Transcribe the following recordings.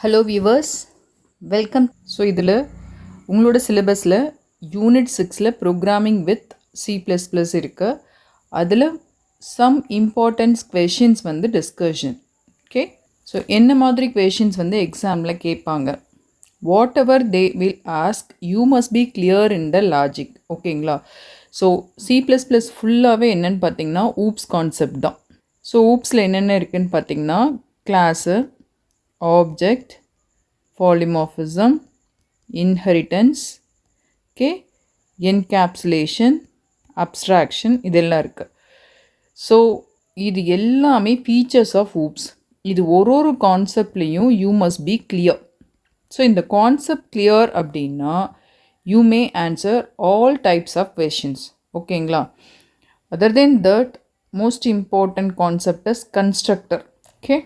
Hello viewers, welcome. So இதில் உங்களோட சிலபஸில் யூனிட் 6ல் ப்ரோக்ராமிங் வித் C++ இருக்குது. அதில் some importance questions discussion. Okay, so என்ன மாதிரி கொஷின்ஸ் எக்ஸாமில் கேட்பாங்க, whatever they will ask you must be clear in the logic. ஓகேங்களா? ஸோ C++ ஃபுல்லாகவே என்னென்னு பார்த்தீங்கன்னா ஊப்ஸ் கான்செப்ட் தான். ஸோ ஊப்ஸில் என்னென்ன இருக்குதுன்னு பார்த்தீங்கன்னா class, object, polymorphism, inheritance, okay, encapsulation, abstraction, இதெல்லாம் இருக்குது. ஸோ இது எல்லாமே ஃபீச்சர்ஸ் ஆஃப் ஊப்ஸ். இது ஒரு கான்செப்ட்லேயும் you must be clear. So இந்த கான்செப்ட் கிளியர் அப்படின்னா you may answer all types of questions. ஓகேங்களா? Other then that most important concept is constructor. Okay,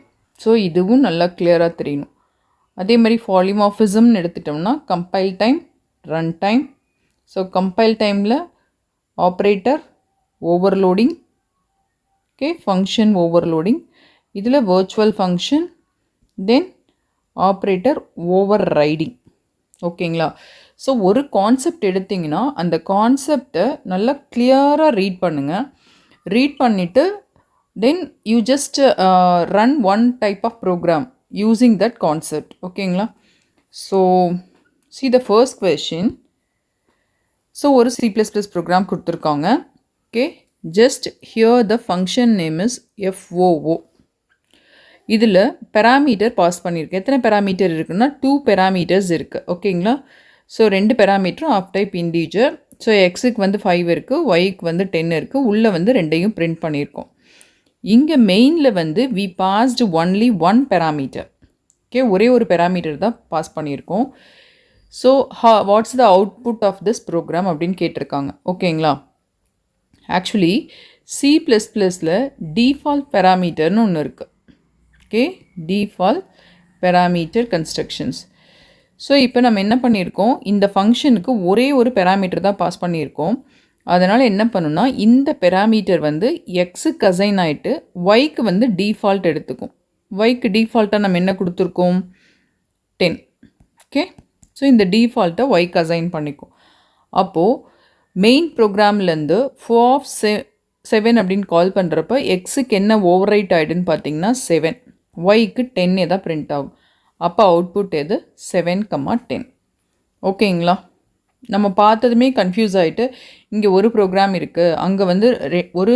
so இதுவும் நல்லா கிளியராக தெரியணும். அதே மாதிரி பாலிமார்ஃபிசம்னு எடுத்துட்டோம்னா compile time, run time. So compile டைமில் operator overloading, okay, function overloading. இதில் virtual function, then operator overriding. ஓகேங்களா? ஸோ ஒரு கான்செப்ட் எடுத்திங்கன்னா அந்த கான்செப்டை நல்லா கிளியராக ரீட் பண்ணுங்கள். ரீட் பண்ணிவிட்டு then you just run one type of program using that concept. ஓகேங்களா? so see the first question. so ஒரு C++ program கொடுத்துருக்காங்க. okay, just here the function name is foo. இதில் parameter பாஸ் பண்ணியிருக்கு. எத்தனை parameter இருக்குன்னா 2 parameters இருக்குது. ஓகேங்களா? So 2 parameter of type integer. So எக்ஸுக்கு 5 இருக்குது, ஒய்க்கு 10 இருக்குது. உள்ளே 2ஐயும் பிரிண்ட் பண்ணியிருக்கோம். இங்கே மெயினில் we passed only one parameter. Okay, ஒரே ஒரு parameter தான் பாஸ் பண்ணியிருக்கோம். So what's the output of this program அப்படின்னு கேட்டிருக்காங்க. ஓகேங்களா? ஆக்சுவலி C++ல் டிஃபால்ட் பேராமீட்டர்னு ஒன்று இருக்குது. Okay, default parameter constructions. So இப்போ நம்ம என்ன பண்ணியிருக்கோம், இந்த ஃபங்க்ஷனுக்கு ஒரே ஒரு பேராமீட்டர் தான் பாஸ் பண்ணியிருக்கோம். அதனால் என்ன பண்ணுன்னா இந்த பேராமீட்டர் எக்ஸுக்கு அசைன் ஆகிட்டு ஒய்க்கு டிஃபால்ட் எடுத்துக்கும். ஒய்க்கு டிஃபால்ட்டாக நம்ம என்ன கொடுத்துருக்கோம், 10. ஓகே, ஸோ இந்த டிஃபால்ட்டை ஒய்க்கு அசைன் பண்ணிக்கும். அப்போது மெயின் ப்ரோக்ராம்லேருந்து 4 அப்படின்னு கால் பண்ணுறப்ப எக்ஸுக்கு என்ன ஓவர் ரைட் ஆகிடுன்னு பார்த்தீங்கன்னா 7, ஒய்க்கு 10 தான் பிரிண்ட் ஆகும். அப்போ அவுட்புட் எது, 7,10. ஓகேங்களா? நம்ம பார்த்ததுமே கன்ஃபியூஸ் ஆகிட்டு இங்கே ஒரு ப்ரோக்ராம் இருக்குது, அங்கே ஒரு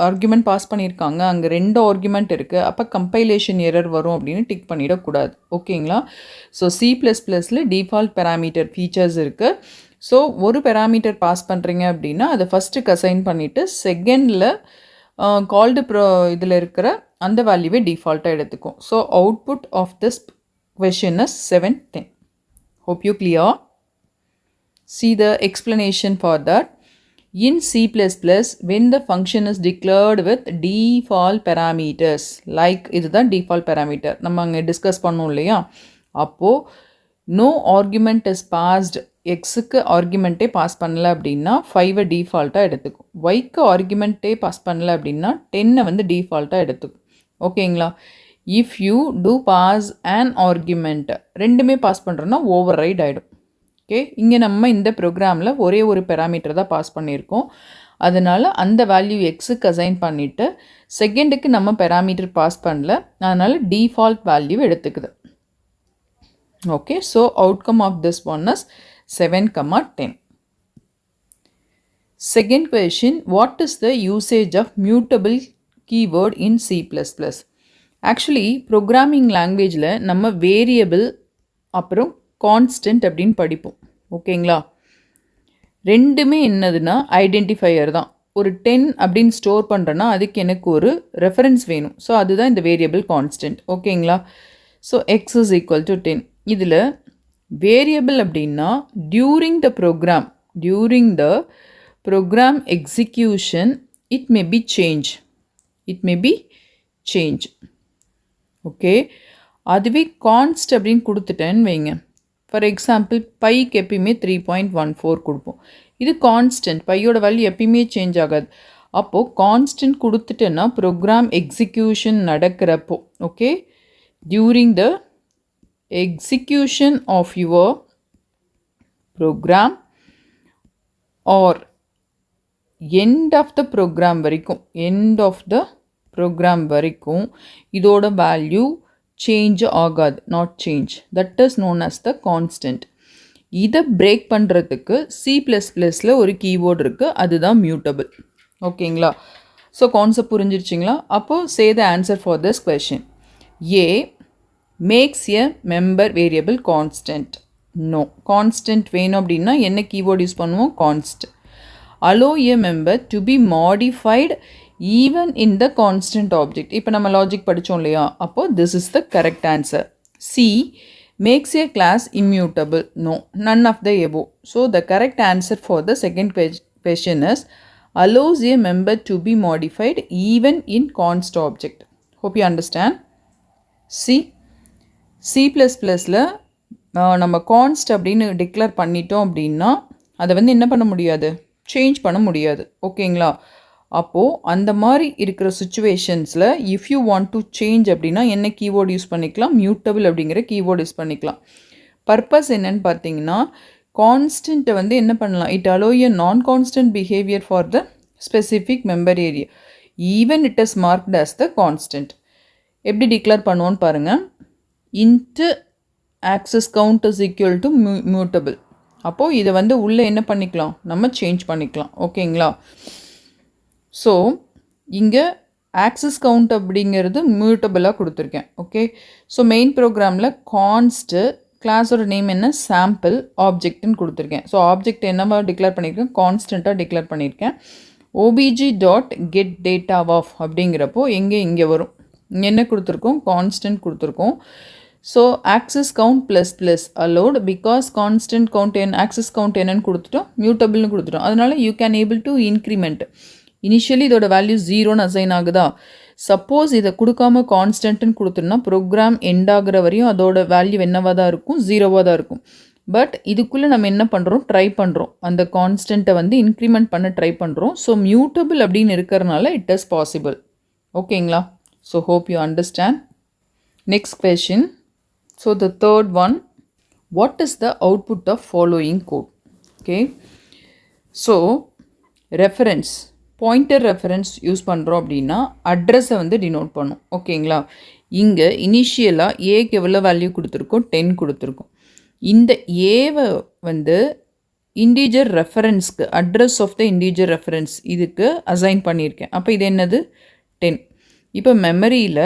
ஆர்குமெண்ட் பாஸ் பண்ணியிருக்காங்க, அங்கே 2 ஆர்குமெண்ட் இருக்குது, அப்போ கம்பைலேஷன் எரர் வரும் அப்படின்னு டிக் பண்ணிடக்கூடாது. ஓகேங்களா? ஸோ C++ல் டிஃபால்ட் பேராமீட்டர் ஃபீச்சர்ஸ் இருக்குது. ஸோ ஒரு பேராமீட்டர் பாஸ் பண்ணுறீங்க அப்படின்னா அதை ஃபஸ்ட்டுக்கு அசைன் பண்ணிவிட்டு செகண்டில் கால்டு இதில் இருக்கிற அந்த வேல்யூவே டிஃபால்ட்டாக எடுத்துக்கும். So output of this question is 7,10. hope you clear. See the explanation for that. In C++, when the function is declared with default parameters, like இதுதான் default parameter நம்ம அங்கே டிஸ்கஸ் பண்ணோம் இல்லையா, அப்போது no argument is passed, எக்ஸுக்கு ஆர்குமெண்ட்டே pass பண்ணல அப்படின்னா 5 டிஃபால்ட்டாக எடுத்துக்கும், ஒய்க்கு ஆர்குமெண்ட்டே பாஸ் பண்ணல அப்படின்னா 10 டிஃபால்ட்டாக எடுத்துக்கும். ஓகேங்களா? If you do pass and argument, ரெண்டுமே பாஸ் பண்ணுறோன்னா ஓவர் ரைட் ஆகிடும். ஓகே, இங்கே நம்ம இந்த ப்ரோக்ராமில் ஒரே ஒரு பேராமீட்டர் தான் பாஸ் பண்ணியிருக்கோம். அதனால் அந்த வேல்யூ எக்ஸுக்கு அசைன் பண்ணிவிட்டு செகண்டுக்கு நம்ம பேராமீட்டர் பாஸ் பண்ணல, அதனால் டிஃபால்ட் வேல்யூ எடுத்துக்குது. Okay, so outcome of this one is 7,10. Second question, what is the usage of mutable keyword in C++? Actually programming லாங்குவேஜில் நம்ம வேரியபிள் அப்புறம் கான்ஸ்டன்ட் அப்படின்னு படிப்போம். ஓகேங்களா? ரெண்டுமே என்னதுன்னா ஐடென்டிஃபையர் தான். ஒரு 10 அப்படின்னு ஸ்டோர் பண்ணுறேன்னா அதுக்கு எனக்கு ஒரு ரெஃபரன்ஸ் வேணும். ஸோ அதுதான் இந்த வேரியபிள் கான்ஸ்டன்ட். ஓகேங்களா? So x is equal to 10. இதில் வேரியபிள் அப்படின்னா during the program execution it may be change. Okay, அதுவே கான்ஸ்ட் அப்படின்னு கொடுத்துட்டேன்னு வைங்க. ஃபார் எக்ஸாம்பிள் பைக்கு எப்பயுமே 3.14 கொடுப்போம். இது கான்ஸ்டன்ட், பையோட வேல்யூ எப்பயுமே சேஞ்ச் ஆகாது. அப்போது கான்ஸ்டன்ட் கொடுத்துட்டேன்னா ப்ரோக்ராம் எக்ஸிக்யூஷன் நடக்கிறப்போ, okay, during the execution of your program or end of the program வரைக்கும் இதோட வேல்யூ சேஞ்ச் ஆகாது, not change. That is known as the constant. இதை பிரேக் பண்ணுறதுக்கு C++ல ஒரு கீவேர்டு இருக்குது, அதுதான் மியூட்டபிள். ஓகேங்களா? ஸோ கான்செப்ட் புரிஞ்சிருச்சிங்களா? அப்போது say the answer for this question. A makes a member variable constant. No. Constant வேணும் அப்படின்னா என்ன கீவேர்டு யூஸ் பண்ணுவோம்? கான்ஸ்ட். allow a member to be modified even in the constant object. இப்போ நம்ம லாஜிக் படித்தோம் இல்லையா? அப்போது this is the correct answer. C makes a class immutable. No, none of the above. So the correct answer for the second question is allows a member to be modified even in const object. Hope you understand. C++ல நம்ம கான்ஸ்ட் அப்படின்னு declare பண்ணிட்டோம் அப்படின்னா அதை வந்து என்ன பண்ண முடியாது? Change பண்ண முடியாது. ஓகேங்களா? அப்போது அந்த மாதிரி இருக்கிற சுச்சுவேஷன்ஸில் if you want to change அப்படின்னா என்ன கீவேர்டு யூஸ் பண்ணிக்கலாம்? மியூட்டபிள் அப்படிங்கிற கீவேர்டு யூஸ் பண்ணிக்கலாம். பர்பஸ் என்னன்னு பார்த்தீங்கன்னா கான்ஸ்டன்ட்டை வந்து என்ன பண்ணலாம்? It allow a non constant behaviour for the specific member area even it is marked as the constant. எப்படி டிக்ளேர் பண்ணுவோன்னு பாருங்கள். Int access count is equal to mutable. அப்போது இதை வந்து உள்ளே என்ன பண்ணிக்கலாம்? நம்ம சேஞ்ச் பண்ணிக்கலாம். ஓகேங்களா? ஸோ இங்கே ஆக்சஸ் கவுண்ட் அப்படிங்கிறது மியூட்டபிளாக கொடுத்துருக்கேன். ஓகே. ஸோ மெயின் ப்ரோக்ராமில் கான்ஸ்ட்டு கிளாஸோட நேம் என்ன? சாம்பிள் ஆப்ஜெக்ட்னு கொடுத்துருக்கேன். ஸோ ஆப்ஜெக்ட் என்னவா டிக்ளேர் பண்ணியிருக்கேன்? கான்ஸ்டண்ட்டாக டிக்ளேர் பண்ணியிருக்கேன். obj.getDataOf அப்படிங்கிறப்போ இங்கே வரும். என்ன கொடுத்துருக்கோம்? கான்ஸ்டன்ட் கொடுத்துருக்கோம். So access count plus allowed because constant count access count என்னன்னு கொடுத்துட்டோம், மியூட்டபிள்னு கொடுத்துட்டோம். அதனால் you can able to increment. Initially இதோட வேல்யூ 0ன்னு அசைன் ஆகுதா? சப்போஸ் இதை கொடுக்காம கான்ஸ்டன்ட்னு கொடுத்துருன்னா ப்ரோக்ராம் எண்ட் ஆகிற வரையும் அதோட வேல்யூ என்னவாக தான் இருக்கும்? 0வாக தான் இருக்கும். பட் இதுக்குள்ளே நம்ம என்ன பண்ணுறோம்? ட்ரை பண்ணுறோம், அந்த கான்ஸ்டன்ட்டை வந்து இன்க்ரிமெண்ட் பண்ண ட்ரை பண்ணுறோம். ஸோ மியூட்டபிள் அப்படின்னு இருக்கிறனால இட் இஸ் பாசிபிள். ஓகேங்களா? So hope you understand. Next question. So the third one, what is the output of following code? Okay. So reference, pointer reference use பண்ணுறோம் அப்படின்னா அட்ரஸை வந்து டினோட் பண்ணும். ஓகேங்களா? இங்கே இனிஷியலாக ஏக்கு எவ்வளோ வேல்யூ கொடுத்துருக்கோம்? 10 கொடுத்துருக்கோம். இந்த ஏவை வந்து இன்டீஜர் ரெஃபரன்ஸ்க்கு address of the integer reference இதுக்கு அசைன் பண்ணியிருக்கேன். அப்போ இது என்னது? 10. இப்போ மெமரியில்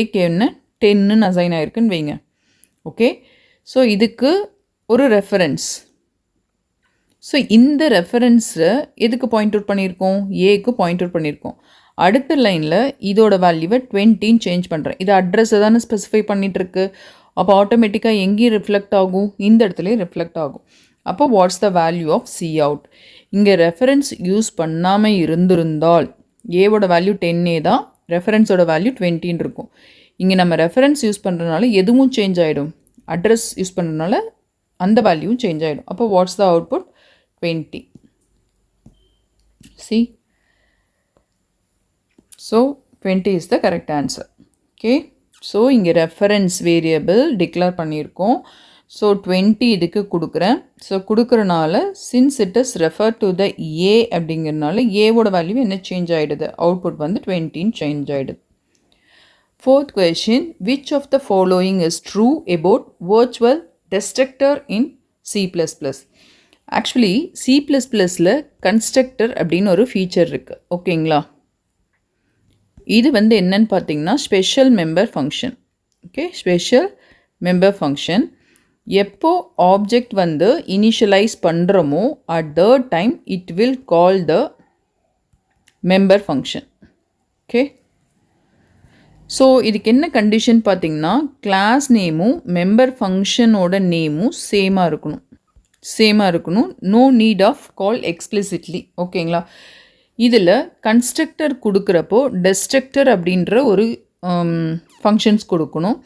ஏக்கு என்ன? 10ன்னு அசைன் ஆகிருக்குன்னு வைங்க. ஓகே. ஸோ இதுக்கு ஒரு ரெஃபரன்ஸ். ஸோ இந்த ரெஃபரன்ஸை எதுக்கு பாயிண்ட் அவுட் பண்ணியிருக்கோம்? ஏக்கு பாயிண்ட் அவுட் பண்ணியிருக்கோம். அடுத்த லைனில் இதோட வேல்யூவை 20ன்னு சேஞ்ச் பண்ணுறேன். இது அட்ரஸை தானே ஸ்பெசிஃபை பண்ணிகிட்ருக்கு. அப்போ ஆட்டோமேட்டிக்காக எங்கேயும் ரிஃப்ளெக்ட் ஆகும்? இந்த இடத்துலையும் ரிஃப்ளெக்ட் ஆகும். அப்போ what's the value of C out? இங்கே ரெஃபரன்ஸ் யூஸ் பண்ணாமல் இருந்திருந்தால் ஏவோட வேல்யூ 10 தான், ரெஃபரன்ஸோட வேல்யூ 20ன்னு இருக்கும். இங்கே நம்ம ரெஃபரன்ஸ் யூஸ் பண்ணுறதுனால எதுவும் சேஞ்ச் ஆகிடும், அட்ரஸ் யூஸ் பண்ணுறதுனால அந்த வேல்யூவும் சேஞ்ச் ஆகிடும். அப்போ what's the output? 20. See? So 20 is the correct answer. Okay. So இங்கே ரெஃபரன்ஸ் வேரியபிள் டிக்ளேர் பண்ணியிருக்கோம். ஸோ 20 இதுக்கு கொடுக்குறேன். ஸோ கொடுக்குறனால since it is refer to the A அப்படிங்கிறனால ஏவோட வேல்யூ என்ன சேஞ்ச் ஆகிடுது? அவுட்புட் வந்து 20ன்னு சேஞ்ச் ஆகிடுது. Fourth question, which of the following is true about virtual destructor in C++? Actually C++ல கன்ஸ்ட்ரக்டர் அப்படின்னு ஒரு ஃபீச்சர் இருக்குது. ஓகேங்களா? இது வந்து என்னன்னு பார்த்தீங்கன்னா special member function. Okay. Special member function எப்போ ஆப்ஜெக்ட் வந்து இனிஷியலைஸ் பண்ணுறோமோ at the time it will call the member function. Okay. So இதுக்கு என்ன கண்டிஷன் பார்த்தீங்கன்னா கிளாஸ் நேமும் மெம்பர் ஃபங்க்ஷனோட நேமும் சேமாக இருக்கணும். No need of call explicitly. ஓகேங்களா? இதில் கன்ஸ்ட்ரக்டர் கொடுக்குறப்போ டெஸ்ட்ரக்டர் அப்படின்ற ஒரு ஃபங்க்ஷன்ஸ் கொடுக்கணும்.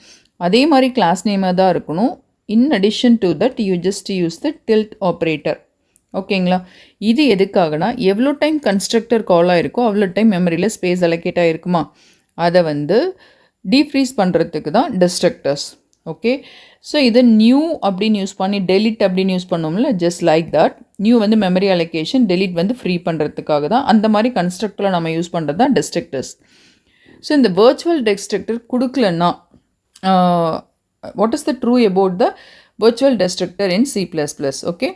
அதே மாதிரி கிளாஸ் நேமாக தான் இருக்கணும். In addition to that you just use the tilde operator. ஓகேங்களா? இது எதுக்காகனா எவ்வளோ டைம் கன்ஸ்ட்ரக்டர் கால் ஆகிருக்கோ அவ்வளோ டைம் மெமரியில் ஸ்பேஸ் அலோகேட் ஆகிருக்குமா, அதை வந்து டீஃப்ரீஸ் பண்ணுறதுக்கு தான் டிஸ்ட்ரக்டர்ஸ். ஓகே. ஸோ இதை நியூ அப்படின்னு யூஸ் பண்ணி டெலிட் அப்படின்னு யூஸ் பண்ணோம்ல, ஜஸ்ட் லைக் தட். நியூ வந்து மெமரி அலோகேஷன், டெலிட் வந்து ஃப்ரீ பண்ணுறதுக்காக தான். அந்த மாதிரி கன்ஸ்ட்ரக்டரில் நம்ம யூஸ் பண்ணுறது தான் டிஸ்ட்ரக்டர்ஸ். ஸோ இந்த virtual destructor கொடுக்கலன்னா what is the true about the virtual destructor in C++? Okay.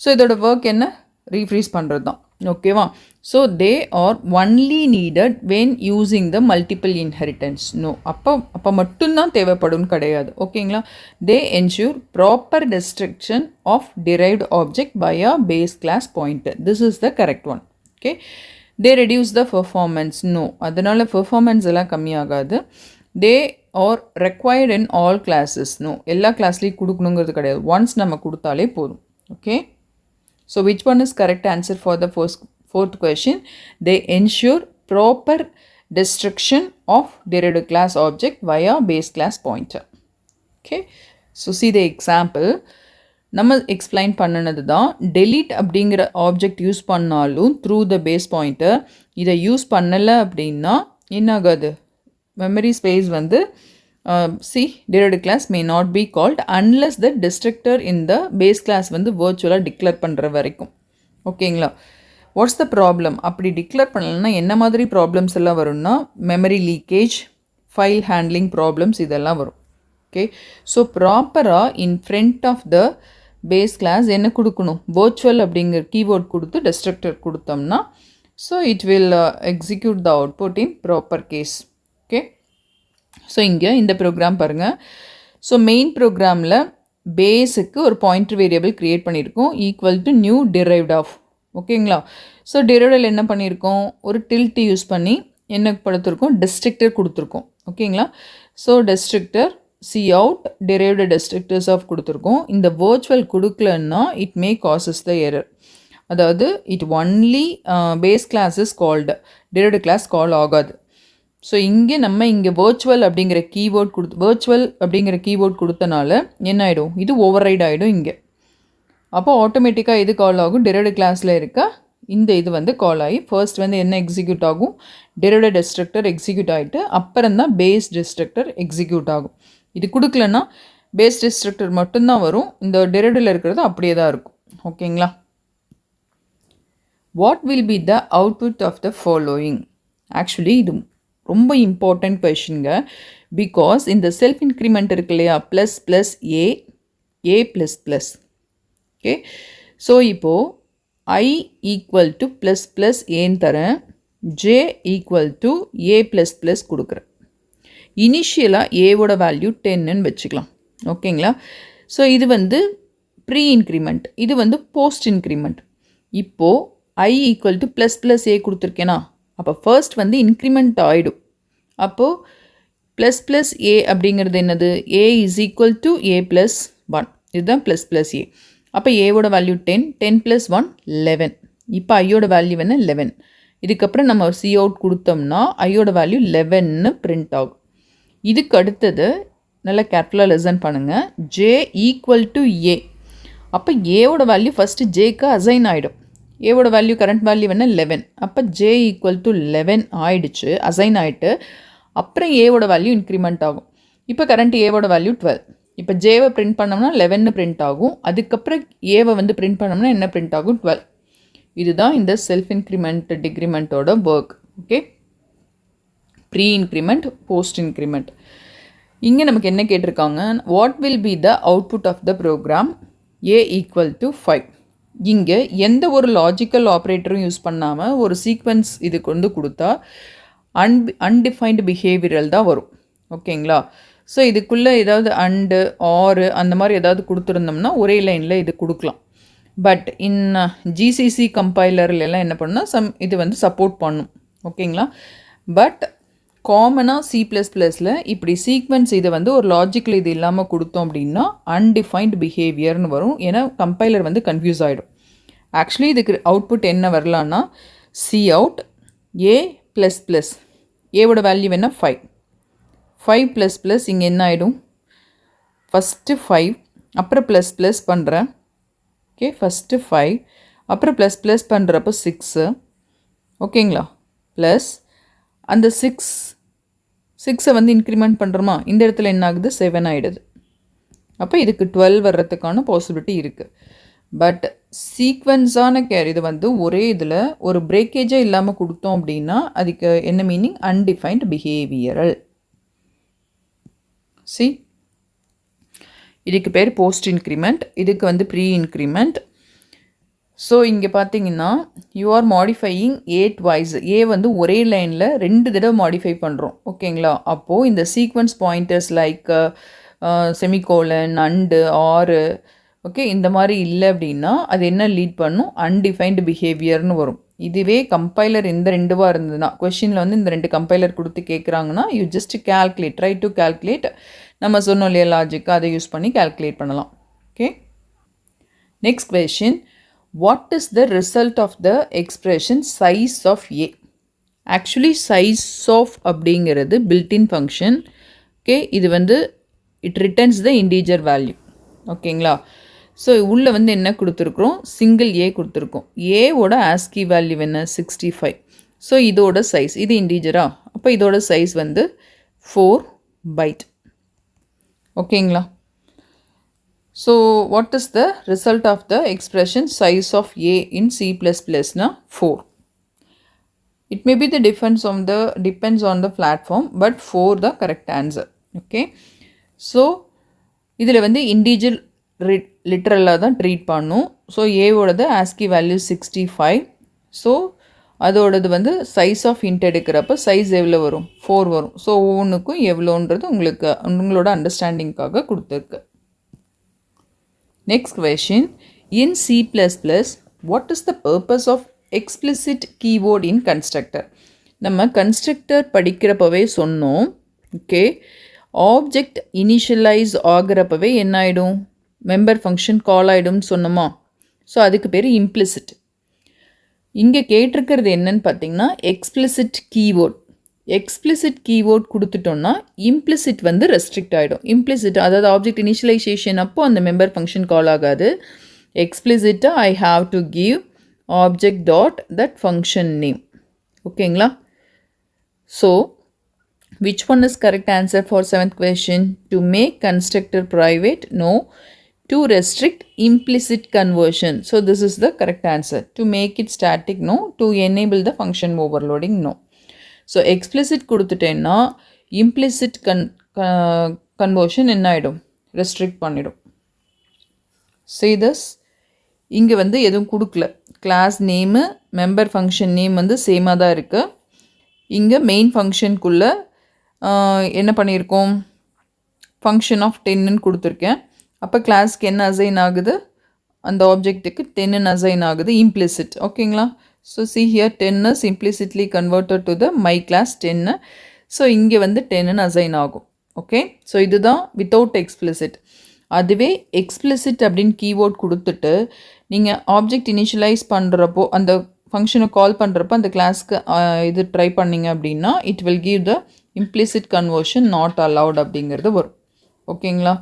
So இதோட ஒர்க் என்ன? ரீஃப்ரீஸ் பண்ணுறது தான். ஓகேவா? So they are only needed when using the multiple inheritance. No, அப்போ மட்டும்தான் தேவைப்படும் கிடையாது. ஓகேங்களா? They ensure proper destruction of derived object by a base class pointer. This is the correct one. Okay. They reduce the performance. No, அதனால் performance எல்லாம் கம்மியாகாது. They are required in all classes. No, எல்லா கிளாஸ்லேயும் கொடுக்கணுங்கிறது கிடையாது. Once நம்ம கொடுத்தாலே போதும். Okay. So which one is correct answer for the fourth question? They ensure proper destruction of derived class object via base class pointer. Okay. So see the example. நம்ம explain பண்ணினது தான். delete அப்படிங்கிற object use பண்ணாலும் through the base pointer. இதை use பண்ணலை அப்படின்னா என்ன ஆகாது? மெமரி ஸ்பேஸ் வந்து derived class may not be called unless the destructor in the base class வந்து virtual டிக்ளேர் பண்ணுற வரைக்கும். ஓகேங்களா? What's the problem? அப்படி டிக்ளேர் பண்ணலைன்னா என்ன மாதிரி ப்ராப்ளம்ஸ் எல்லாம் வரும்னா, memory leakage, file handling problems இதெல்லாம் வரும். ஓகே. ஸோ ப்ராப்பராக in front of the base class என்ன கொடுக்கணும்? virtual அப்படிங்கிற கீவேர்ட் கொடுத்து destructor கொடுத்தோம்னா so it will execute the output in proper case. Okay. So இங்கே இந்த ப்ரோக்ராம் பாருங்கள். ஸோ மெயின் ப்ரோக்ராமில் பேஸுக்கு ஒரு பாயிண்டர் வேரியபிள் க்ரியேட் பண்ணியிருக்கோம், equal to new derived of. ஓகேங்களா? ஸோ டிரைவ்டில் என்ன பண்ணியிருக்கோம்? ஒரு டில்ட் யூஸ் பண்ணி என்ன படுத்திருக்கோம்? டிஸ்ட்ரக்டர் கொடுத்துருக்கோம். ஓகேங்களா? So destructor cout derived destructors of கொடுத்துருக்கோம். இந்த virtual கொடுக்கலன்னா it may causes the error. அதாவது it only base class is called, derived class call ஆகாது. ஸோ இங்கே நம்ம இங்கே virtual அப்படிங்கிற கீவேர்ட் கொடுத்தனால என்ன ஆகிடும்? இது ஓவர்ரைட் ஆகிடும் இங்கே. அப்போ ஆட்டோமேட்டிக்காக இது கால் ஆகும், derived கிளாஸில் இருக்க இந்த இது வந்து கால் ஆகி ஃபர்ஸ்ட் வந்து என்ன எக்ஸிக்யூட் ஆகும்? derived டிஸ்ட்ரக்டர் எக்ஸிக்யூட் ஆகிட்டு அப்புறம் தான் பேஸ் டிஸ்ட்ரக்டர் எக்ஸிக்யூட் ஆகும். இது கொடுக்கலன்னா பேஸ் டிஸ்ட்ரக்டர் மட்டும்தான் வரும், இந்த derived இருக்கிறது அப்படியே தான் இருக்கும். ஓகேங்களா? What will be the output of the following? Actually இது ரொம்ப இம்பார்ட்டண்ட் கொஷின்ங்க. பிகாஸ் இந்த செல்ஃப் இன்க்ரிமெண்ட் இருக்கு இல்லையா, plus plus a plus plus. Okay. So இப்போது i equal to plus plus ஏன்னு தரேன், j equal to A plus plus கொடுக்குறேன். இனிஷியலாக ஏவோட வேல்யூ 10ன்னு வச்சுக்கலாம். ஓகேங்களா? ஸோ இது வந்து ப்ரீ இன்க்ரிமெண்ட், இது வந்து போஸ்ட் இன்க்ரிமெண்ட். இப்போது i equal to plus plus ஏ கொடுத்துருக்கேனா, அப்போ ஃபர்ஸ்ட் வந்து இன்க்ரிமெண்ட் ஆகிடும். அப்போது ப்ளஸ் ப்ளஸ் ஏ அப்படிங்கிறது என்னது? A is equal to A plus 1. இதுதான் ப்ளஸ் ப்ளஸ் ஏ. அப்போ ஏவோட வேல்யூ 10, 10 + 1 11. இப்போ ஐயோட வேல்யூ என்ன? 11. இதுக்கப்புறம் நம்ம சி அவுட் கொடுத்தோம்னா ஐயோட வேல்யூ 11ன்னு பிரிண்ட் ஆகும். இதுக்கு அடுத்தது நல்லா கேர்ஃபுல்லாக லெசன் பண்ணுங்கள். ஜே ஈக்குவல் டு ஏ. அப்போ ஏவோட வேல்யூ ஃபஸ்ட்டு ஜேக்கு அசைன் ஆகிடும். ஏவோட வேல்யூ கரண்ட் வேல்யூ என்ன? 11. அப்போ ஜே ஈக்குவல் டு 11 ஆயிடுச்சு, அசைன் ஆகிட்டு. அப்புறம் ஏவோட வேல்யூ இன்க்ரிமெண்ட் ஆகும். இப்போ கரண்ட் ஏவோட வேல்யூ 12. இப்போ ஜேவை பிரிண்ட் பண்ணோம்னா 11ன்னு பிரிண்ட் ஆகும். அதுக்கப்புறம் ஏவை வந்து பிரிண்ட் பண்ணோம்னா என்ன பிரிண்ட் ஆகும்? 12. இதுதான் இந்த செல்ஃப் இன்க்ரிமெண்ட் டிக்ரிமெண்ட்டோட work. Okay. Pre increment, post increment. இங்கே நமக்கு என்ன கேட்டிருக்காங்க? What will be the output of the program A equal to 5. இங்கே எந்த ஒரு லாஜிக்கல் ஆப்ரேட்டரும் யூஸ் பண்ணாமல் ஒரு சீக்வன்ஸ் இதுக்கு வந்து கொடுத்தா அன்டிஃபைன்டு பிஹேவியரல் தான் வரும். ஓகேங்களா? ஸோ இதுக்குள்ளே ஏதாவது அண்டு ஆறு அந்த மாதிரி ஏதாவது கொடுத்துருந்தோம்னா ஒரே லைனில் இது கொடுக்கலாம். பட் இன் ஜிசிசி கம்பைலர்லாம் என்ன பண்ணால் இது வந்து சப்போர்ட் பண்ணும். ஓகேங்களா? பட் காமனாக C++ல் இப்படி சீக்வன்ஸ் இதை வந்து ஒரு லாஜிக்கில் இது இல்லாமல் கொடுத்தோம் அப்படின்னா அன்டிஃபைன்டு பிஹேவியர்னு வரும். ஏன்னா கம்பைலர் வந்து கன்ஃபியூஸ் ஆகிடும். ஆக்சுவலி இதுக்கு அவுட்புட் என்ன வரலான்னா சி அவுட் ஏ ப்ளஸ் ப்ளஸ், ஏவோட வேல்யூ என்ன? 5. 5 ப்ளஸ் ப்ளஸ் இங்கே என்ன ஆகிடும்? ஃபஸ்ட்டு 5 அப்புறம் ப்ளஸ் ப்ளஸ் பண்ணுறேன். ஓகே. ஃபஸ்ட்டு 5 அப்புறம் ப்ளஸ் ப்ளஸ் பண்ணுறப்போ 6. ஓகேங்களா? ப்ளஸ் அந்த 6 6 வந்து இன்க்ரிமெண்ட் பண்ணுறோமா, இந்த இடத்துல என்ன ஆகுது? 7 ஆகிடுது. அப்போ இதுக்கு 12 வர்றதுக்கான பாசிபிலிட்டி இருக்குது. பட் சீக்வன்ஸான கேர் இது வந்து ஒரே இதில் ஒரு பிரேக்கேஜே இல்லாமல் கொடுத்தோம் அப்படின்னா அதுக்கு என்ன மீனிங்? Undefined behavioural. சி, இதுக்கு பேர் போஸ்ட் இன்க்ரிமெண்ட், இதுக்கு வந்து ப்ரீ இன்க்ரிமெண்ட். ஸோ இங்கே பார்த்தீங்கன்னா you are modifying A twice. A வந்து ஒரே லைனில் 2 தடவை மாடிஃபை பண்ணுறோம். ஓகேங்களா? அப்போது இந்த sequence pointers like semicolon, and, ஆறு, ஓகே, இந்த மாதிரி இல்லை அப்படின்னா அது என்ன லீட் பண்ணும்? அன்டிஃபைன்டு பிஹேவியர்னு வரும். இதுவே கம்பைலர் இந்த 2வா இருந்ததுன்னா, கொஷினில் வந்து இந்த 2 கம்பைலர் கொடுத்து கேட்குறாங்கன்னா you just calculate, try to calculate. நம்ம சொன்னோம் இல்லையா லாஜிக்கு, அதை யூஸ் பண்ணி கேல்குலேட் பண்ணலாம். Okay, next question. What is the result of the expression size of a? Actually size of அப்படிங்கிறது பில்டின் ஃபங்க்ஷன். ஓகே, இது வந்து it returns the integer value. ஓகேங்களா? ஸோ உள்ளே வந்து என்ன கொடுத்துருக்குறோம்? சிங்கிள் ஏ கொடுத்துருக்கோம். ஏவோட ஆஸ்கி வேல்யூ என்ன? 65. ஸோ இதோட சைஸ், இது இன்டீஜரா, அப்போ இதோட சைஸ் வந்து 4 byte. ஓகேங்களா? So what is the result of the expression size of A in C++னா 4. It may be the depends on the platform, but 4 the correct answer. Okay, so இதில் வந்து இன்டீஜர் லிட்ரலாக தான் ட்ரீட் பண்ணும். ஸோ ஏவோடது ASCII value 65. So அதோடது வந்து size of int எடுக்கிறப்ப சைஸ் எவ்வளோ வரும்? 4 வரும். ஸோ ஒவ்வொன்றுக்கும் எவ்வளோன்றது உங்களோட அண்டர்ஸ்டாண்டிங்காக கொடுத்துருக்கு. Next question. In C++, what is the purpose of explicit keyword in constructor? நம்ம கன்ஸ்ட்ரக்டர் படிக்கிறப்பவே சொன்னோம். ஓகே, ஆப்ஜெக்ட் இனிஷியலைஸ் ஆகிறப்பவே என்ன ஆகிடும்? மெம்பர் ஃபங்க்ஷன் கால் ஆகிடும்னு சொன்னோமா? ஸோ அதுக்கு பேர் இம்ப்ளிசிட். இங்கே கேட்டிருக்கிறது என்னன்னு பார்த்தீங்கன்னா எக்ஸ்பிளிசிட் கீவேர்ட். எக்ஸ்பிளிசிட் கீவேர்ட் கொடுத்துட்டோம்னா இம்ப்ளிசிட் வந்து ரெஸ்ட்ரிக்ட் ஆகிடும். இம்ப்ளிசிட் அதாவது ஆப்ஜெக்ட் இனிஷியலைசேஷன் அப்போ அந்த மெம்பர் ஃபங்க்ஷன் கால் ஆகாது. எக்ஸ்பிளிசிட்டாக I have to give object dot that function name. ஓகேங்களா? So which one is correct answer for 7th question? To make constructor private, no. To restrict implicit conversion, so this is the correct answer. To make it static, no. To enable the function overloading, no. So explicit கொடுத்துட்டேன்னா implicit conversion என்ன ஆகிடும்? Restrict பண்ணிடும். See this, இங்கே வந்து எதுவும் கொடுக்கல. Class name member function name வந்து சேமாக தான் இருக்குது. இங்கே மெயின் ஃபங்க்ஷனுக்குள்ளே என்ன பண்ணியிருக்கோம்? ஃபங்க்ஷன் ஆஃப் 10ன்னு கொடுத்துருக்கேன். அப்போ கிளாஸ்க்கு என்ன அசைன் ஆகுது? அந்த ஆப்ஜெக்ட்டுக்கு 10ன்னு அசைன் ஆகுது, இம்ப்ளிசிட். ஓகேங்களா? So see here 10 is implicitly converted to the my class 10. So இங்கே வந்து 10ன்னு அசைன் ஆகும். ஓகே, ஸோ இதுதான் வித்தவுட் எக்ஸ்பிளிசிட். அதுவே எக்ஸ்பிளிசிட் அப்படின்னு கீவேர்ட் கொடுத்துட்டு நீங்கள் ஆப்ஜெக்ட் இனிஷியலைஸ் பண்ணுறப்போ அந்த ஃபங்க்ஷனை கால் பண்ணுறப்போ அந்த கிளாஸ்க்கு இது ட்ரை பண்ணிங்க அப்படின்னா it will give the implicit conversion not allowed அப்படிங்கிறது வரும். ஓகேங்களா?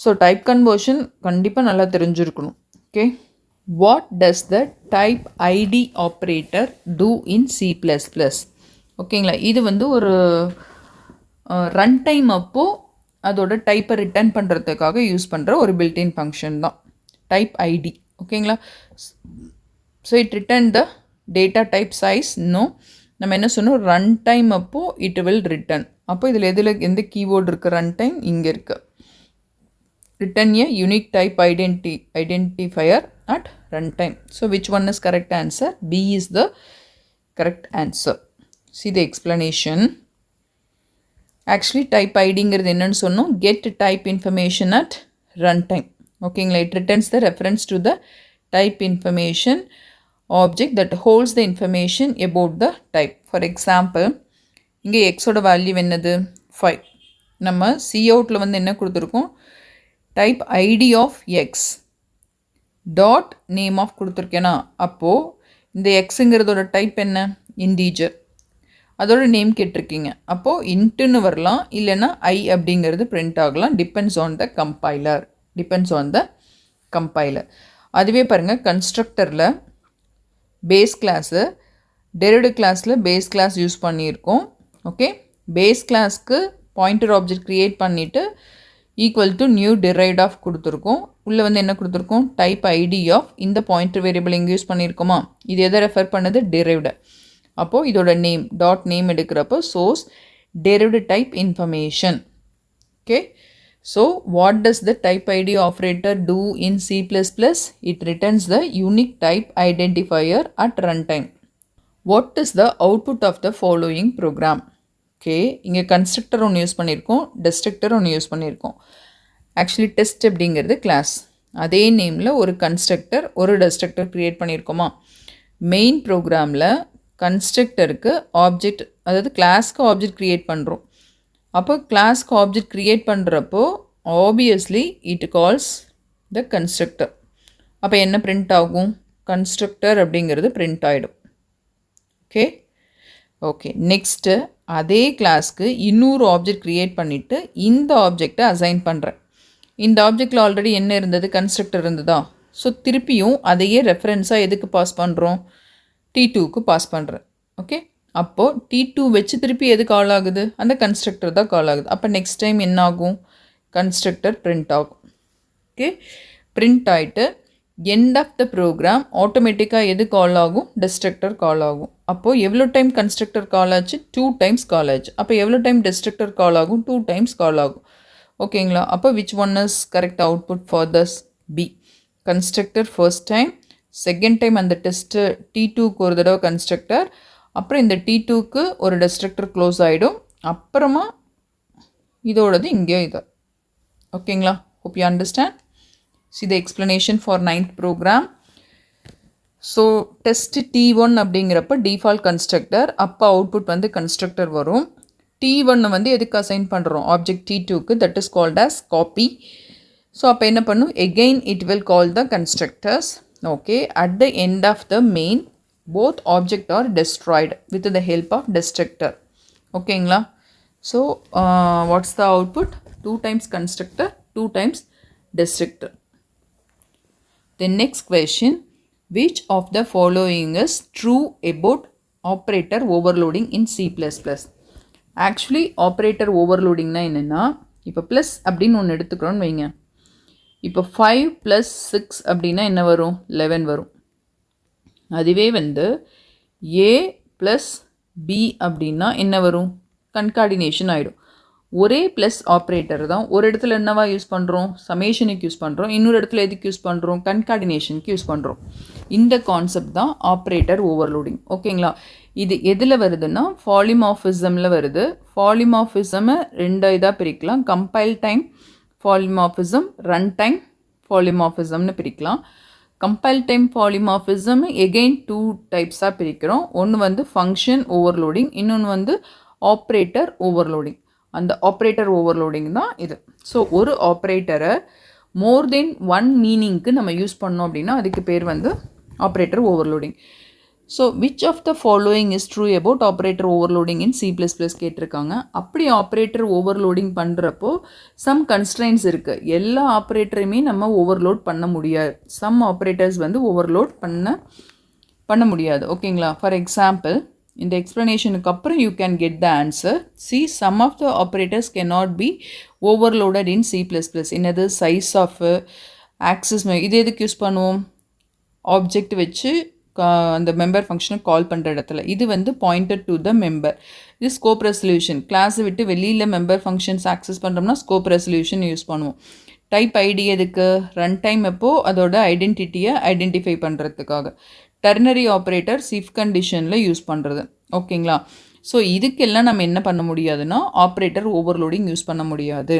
ஸோ டைப் கன்வர்ஷன் கண்டிப்பாக நல்லா தெரிஞ்சிருக்கணும். Okay, what does the type ID operator do in C++? ஓகேங்களா? இது வந்து ஒரு ரன் டைம் அப்போது அதோட டைப்பை ரிட்டர்ன் பண்ணுறதுக்காக யூஸ் பண்ணுற ஒரு பில்டின் ஃபங்க்ஷன் தான் டைப் ஐடி. ஓகேங்களா? So it return the data type size. இன்னும் நம்ம என்ன சொன்னோம்? ரன் டைம் அப்போது இட் வில் ரிட்டன். அப்போ இதில் எந்த கீவேர்டு இருக்குது? ரன் டைம் இங்கே இருக்குது. Return a unique type identifier at run time. So which one is correct answer? B is the correct answer. See the explanation. Actually type ஐடிங்கிறது என்னன்னு சொன்னோம்? get type information at run time. ஓகேங்களா? it returns the reference to the type information object that holds the information about the type. For example, இங்கே xோட value என்னது? 5. நம்ம coutல வந்து என்ன கொடுத்துருக்கோம்? type id of x dot name of கொடுத்துருக்கேனா? அப்போது இந்த xங்கிறதோட டைப் என்ன? இன்டீஜர். அதோட நேம் கேட்டிருக்கீங்க. அப்போது இன்ட்டுன்னு வரலாம், இல்லைன்னா ஐ அப்படிங்கிறது பிரிண்ட் ஆகலாம். Depends on the compiler. அதுவே பாருங்கள், கன்ஸ்ட்ரக்டரில் பேஸ் கிளாஸு டெரிவ்டு கிளாஸில் பேஸ் கிளாஸ் யூஸ் பண்ணியிருக்கோம். ஓகே, பேஸ் கிளாஸ்க்கு பாயிண்டர் ஆப்ஜெக்ட் க்ரியேட் பண்ணிவிட்டு equal to new derived of கொடுத்துருக்கோம். உள்ளே வந்து என்ன கொடுத்துருக்கோம், டைப் ஐடி ஆஃப் இந்த பாயிண்டர் வேரியபிள் இங்கே யூஸ் பண்ணியிருக்கோமா, இது எதை ரெஃபர் பண்ணுது, டிரைவ்டு. அப்போது இதோட name dot name எடுக்கிறப்போ source derived type information. Okay, so what does the type id operator do in C++? It returns the unique type identifier at runtime. What is the output of the following program? Okay, இங்கே constructor ஒன்று use பண்ணியிருக்கோம், destructor ஒன்று use பண்ணியிருக்கோம். Actually test அப்படிங்கிறது class, அதே நேமில் ஒரு constructor ஒரு destructor க்ரியேட் பண்ணியிருக்கோமா. மெயின் ப்ரோக்ராமில் கன்ஸ்ட்ரக்டருக்கு ஆப்ஜெக்ட், அதாவது கிளாஸ்க்கு ஆப்ஜெக்ட் க்ரியேட் பண்ணுறோம். அப்போ கிளாஸ்க்கு ஆப்ஜெக்ட் க்ரியேட் பண்ணுறப்போ obviously it calls the constructor. அப்போ என்ன பிரிண்ட் ஆகும், கன்ஸ்ட்ரக்டர் அப்படிங்கிறது பிரிண்ட் ஆகிடும். ஓகே ஓகே நெக்ஸ்ட்டு அதே கிளாஸ்க்கு இன்னொரு ஆப்ஜெக்ட் க்ரியேட் பண்ணிவிட்டு இந்த ஆப்ஜெக்டை அசைன் பண்ணுறேன். இந்த ஆப்ஜெக்டில் ஆல்ரெடி என்ன இருந்தது, கன்ஸ்ட்ரக்டர் இருந்ததா. ஸோ திருப்பியும் அதையே ரெஃபரன்ஸாக எதுக்கு பாஸ் பண்ணுறோம், T2க்கு பாஸ் பண்ணுறேன். ஓகே, அப்போது T2 வச்சு திருப்பி எது கால் ஆகுது, அந்த கன்ஸ்ட்ரக்டர் தான் கால் ஆகுது. அப்போ நெக்ஸ்ட் டைம் என்ன ஆகும், கன்ஸ்ட்ரக்டர் பிரிண்ட் ஆகும். ஓகே, பிரிண்ட் ஆகிட்டு எண்ட் ஆஃப் த ப்ரோக்ராம் ஆட்டோமேட்டிக்காக எது கால் ஆகும், டெஸ்ட்ரக்டர் கால் ஆகும். அப்போது எவ்வளோ டைம் கன்ஸ்ட்ரக்டர் கால் ஆச்சு, 2 டைம்ஸ் கால் ஆச்சு. அப்போ எவ்வளோ டைம் டெஸ்ட்ரக்டர் கால் ஆகும், 2 டைம்ஸ் கால் ஆகும். ஓகேங்களா. அப்போ which one is correct output for thus, B. Constructor first time, second time அந்த டெஸ்ட்டு T2க்கு ஒரு தடவை கன்ஸ்ட்ரக்டர், அப்புறம் இந்த T2க்கு ஒரு டெஸ்ட்ரக்டர் க்ளோஸ் ஆகிடும். அப்புறமா இதோடது இங்கே இது. ஓகேங்களா. Hope you understand. See the explanation for 9th program. So test T1 அப்படிங்கிறப்ப டிஃபால்ட் கன்ஸ்ட்ரக்டர், அப்போ அவுட்புட் வந்து கன்ஸ்ட்ரக்டர் வரும். T1 வந்து எதுக்கு அசைன் பண்ணுறோம், ஆப்ஜெக்ட் T2க்கு, that is called as copy. So அப்போ என்ன பண்ணும், again it will call the constructors. Okay, at the end of the main both object are destroyed with the help of destructor. ஓகேங்களா. so what's the output, 2 times constructor, 2 times destructor. The next question, which of the following is true about operator overloading in C++? actually operator overloading na என்னன்னா, இப்போ plus அப்படின்னு ஒன்று எடுத்துக்கிறோன்னு வைங்க. இப்போ 5 + 6 அப்படின்னா என்ன வரும், 11 வரும். அதுவே வந்து A + B அப்படின்னா என்ன வரும், கன்கார்டினேஷன் ஆகிடும். ஒரே ப்ளஸ் ஆப்ரேட்டர் தான் ஒரு இடத்துல என்னவா யூஸ் பண்ணுறோம், சமேஷனுக்கு யூஸ் பண்ணுறோம், இன்னொரு இடத்துல எதுக்கு யூஸ் பண்ணுறோம், கன்கார்டினேஷனுக்கு யூஸ் பண்ணுறோம். இந்த கான்செப்ட் தான் ஆப்ரேட்டர் ஓவர்லோடிங். ஓகேங்களா. இது எதில் வருதுன்னா பாலிமார்ஃபிசமில் வருது. பாலிமார்ஃபிசமை 2 இதாக பிரிக்கலாம், compile time polymorphism, run time பாலிமார்ஃபிசம்னு பிரிக்கலாம். கம்பைல் டைம் பாலிமார்ஃபிசம் எகெயின் 2 டைப்ஸாக பிரிக்கிறோம். ஒன்று வந்து ஃபங்க்ஷன் ஓவர்லோடிங், இன்னொன்று வந்து ஆப்ரேட்டர் ஓவர்லோடிங். அந்த ஆப்ரேட்டர் ஓவர்லோடிங் தான் இது. ஸோ ஒரு ஆப்ரேட்டரை மோர் தென் 1 மீனிங்க்கு நம்ம யூஸ் பண்ணோம் அப்படின்னா அதுக்கு பேர் வந்து operator overloading. So which of the following is true about operator overloading in C++ கேட்டிருக்காங்க. அப்படி ஆப்ரேட்டர் ஓவர்லோடிங் பண்ணுறப்போ சம் கன்ஸ்ட்ரைன்ஸ் இருக்குது. எல்லா ஆப்ரேட்டரையுமே நம்ம ஓவர்லோட் பண்ண முடியாது. சம் ஆப்ரேட்டர்ஸ் வந்து ஓவர்லோட் பண்ண முடியாது. ஓகேங்களா. ஃபார் எக்ஸாம்பிள் இந்த எக்ஸ்ப்ளனேஷனுக்கு அப்புறம் you can get the answer. C some of the operators can not be overloaded in C++. என்னது, சைஸ் ஆஃப், ஆக்சஸ், இது எதுக்கு யூஸ் பண்ணுவோம், ஆப்ஜெக்ட் வச்சு அந்த மெம்பர் ஃபங்க்ஷனை கால் பண்ணுற இடத்துல. இது வந்து பாயிண்டட் டு த மெம்பர். இது ஸ்கோப் ரெசல்யூஷன். கிளாஸை விட்டு வெளியில் மெம்பர் ஃபங்க்ஷன்ஸ் ஆக்சஸ் பண்ணுறோம்னா ஸ்கோப் ரெசல்யூஷன் யூஸ் பண்ணுவோம். டைப் ஐடி எதுக்கு, ரன் டைம் எப்போது அதோட ஐடென்டிட்டியை ஐடென்டிஃபை பண்ணுறதுக்காக. டெர்னரி ஆப்ரேட்டர் இஃப் கண்டிஷனில் யூஸ் பண்ணுறது. ஓகேங்களா. ஸோ இதுக்கெல்லாம் நம்ம என்ன பண்ண முடியாதுன்னா ஆப்ரேட்டர் ஓவர்லோடிங் யூஸ் பண்ண முடியாது.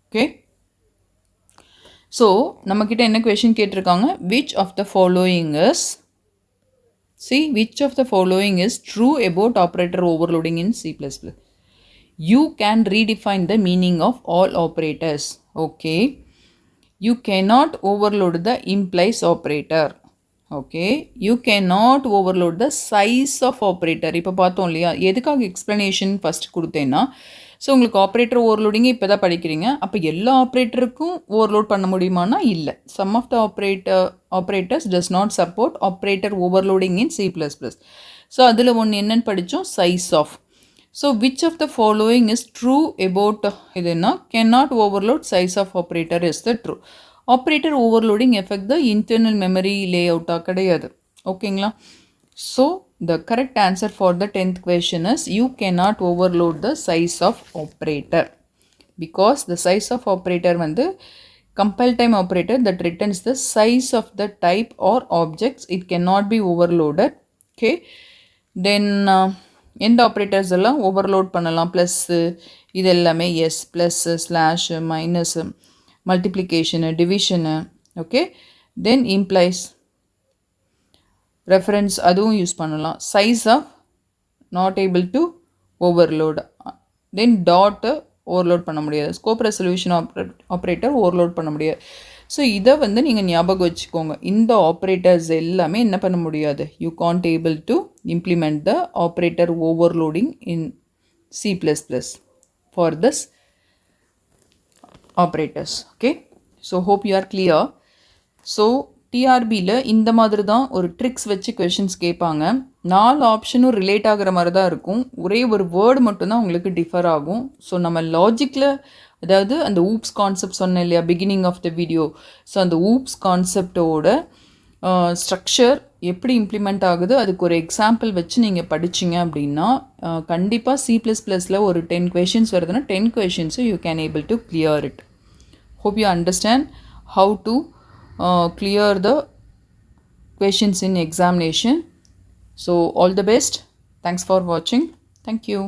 ஓகே. ஸோ நம்மக்கிட்ட என்ன கொஷின் கேட்டிருக்காங்க, which of the following is, see which of the following is true about operator overloading in C++. You can redefine the meaning of all operators. Okay, you cannot overload the implies operator. Okay, you cannot overload the size of operator. இப்போ பார்த்தோம் இல்லையா, எதுக்காக explanation first கொடுத்தேன்னா, so உங்களுக்கு operator ஓவர்லோடிங்கே இப்போ தான் படிக்கிறீங்க. அப்போ எல்லா ஆப்ரேட்டருக்கும் ஓவர்லோட் பண்ண முடியுமானா இல்லை. Some of the operators does not support operator overloading in C++. So அதில் ஒன்று என்னென்னு படித்தோம், size of. So which of the following is true about idena cannot overload size of operator is the true. Operator overloading affect the internal memory layout கிடையாது. ஓகேங்களா? So the correct answer for the 10th question is you cannot overload the size of operator because the size of operator வந்து compile time operator that returns the size of the type or objects. It cannot be overloaded. Okay. Then எந்த ஆப்ரேட்டர்ஸ் எல்லாம் overload பண்ணலாம் plus இது எல்லாமே yes plus slash minus multiplication division okay then implies reference அதுவும் use பண்ணலாம் size of not able to overload then dot overload பண்ண முடியாது ஸ்கோப் ரெசல்யூஷன் ஆப்ரேட்டர் ஓவர்லோட் பண்ண முடியாது ஸோ இதை வந்து நீங்கள் ஞாபகம் வச்சுக்கோங்க இந்த ஆப்ரேட்டர்ஸ் எல்லாமே என்ன பண்ண முடியாது you can't able to implement the operator overloading in C++ for this operators. Okay, so hope you are clear. So TRBல இந்த மாதிரி தான் ஒரு ட்ரிக்ஸ் வச்சு கொஷின்ஸ் கேட்பாங்க 4 ஆப்ஷனும் ரிலேட் ஆகிற மாதிரி தான் இருக்கும் ஒரே ஒரு வேர்டு மட்டும்தான் உங்களுக்கு டிஃபர் ஆகும் ஸோ நம்ம லாஜிக்கில் அதாவது அந்த ஊப்ஸ் கான்செப்ட் சொன்னேன் இல்லையா beginning of the video so அந்த ஊப்ஸ் கான்செப்டோட ஸ்ட்ரக்சர் எப்படி இம்ப்ளிமெண்ட் ஆகுது அதுக்கு ஒரு எக்ஸாம்பிள் வச்சு நீங்கள் படிச்சிங்க அப்படின்னா கண்டிப்பாக C++ல ஒரு 10 questions வருதுன்னா 10 questions you can able to clear it. Hope you understand how to clear the questions in examination. So all the best. Thanks for watching. Thank you.